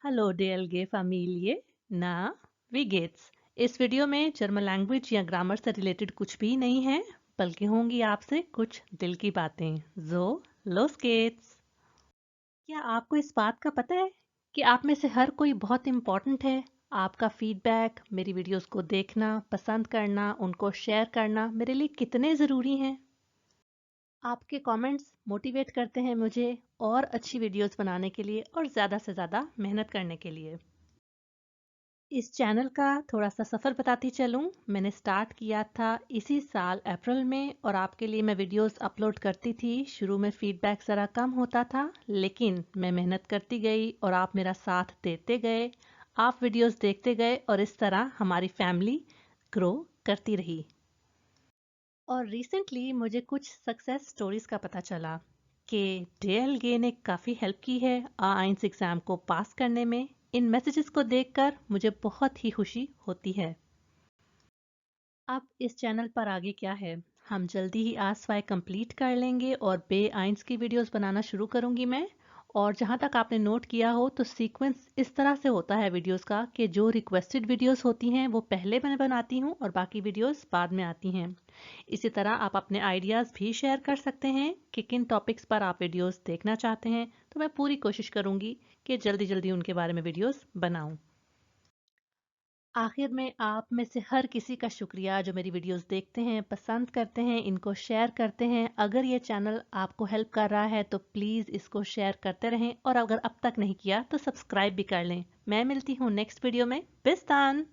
Hallo DLG Familie, na, wie geht's? इस video में German language या ग्रामर से रिलेटेड कुछ भी नहीं है, बल्कि होंगी आपसे कुछ दिल की बातें। So, los geht's! क्या आपको इस बात का पता है कि आप में से हर कोई बहुत इम्पोर्टेंट है? आपका फीडबैक, मेरी वीडियोस को देखना, पसंद करना, उनको शेयर करना मेरे लिए कितने ज़रूरी हैं? आपके कमेंट्स मोटिवेट करते हैं मुझे और अच्छी वीडियोस बनाने के लिए और ज़्यादा से ज़्यादा मेहनत करने के लिए। इस चैनल का थोड़ा सा सफ़र बताती चलूँ। मैंने स्टार्ट किया था इसी साल अप्रैल में और आपके लिए मैं वीडियोस अपलोड करती थी। शुरू में फीडबैक ज़रा कम होता था, लेकिन मैं मेहनत करती गई और आप मेरा साथ देते गए। आप वीडियोस देखते गए और इस तरह हमारी फैमिली ग्रो करती रही। और रिसेंटली मुझे कुछ सक्सेस स्टोरीज का पता चला कि डीएलगे ने काफ़ी हेल्प की है आइंस एग्ज़ाम को पास करने में। इन मैसेजेस को देखकर मुझे बहुत ही खुशी होती है। अब इस चैनल पर आगे क्या है, हम जल्दी ही आसवाई कंप्लीट कर लेंगे और बे आइंस की वीडियोस बनाना शुरू करूंगी मैं। और जहां तक आपने नोट किया हो तो सीक्वेंस इस तरह से होता है वीडियोस का कि जो रिक्वेस्टेड वीडियोस होती हैं वो पहले मैं बनाती हूं और बाकी वीडियोस बाद में आती हैं। इसी तरह आप अपने आइडियाज़ भी शेयर कर सकते हैं कि किन टॉपिक्स पर आप वीडियोस देखना चाहते हैं, तो मैं पूरी कोशिश करूंगी कि जल्दी जल्दी उनके बारे में वीडियोस बनाऊं। आखिर में आप में से हर किसी का शुक्रिया जो मेरी वीडियोस देखते हैं, पसंद करते हैं, इनको शेयर करते हैं। अगर ये चैनल आपको हेल्प कर रहा है तो प्लीज़ इसको शेयर करते रहें और अगर अब तक नहीं किया तो सब्सक्राइब भी कर लें। मैं मिलती हूँ नेक्स्ट वीडियो में। बिस्तान।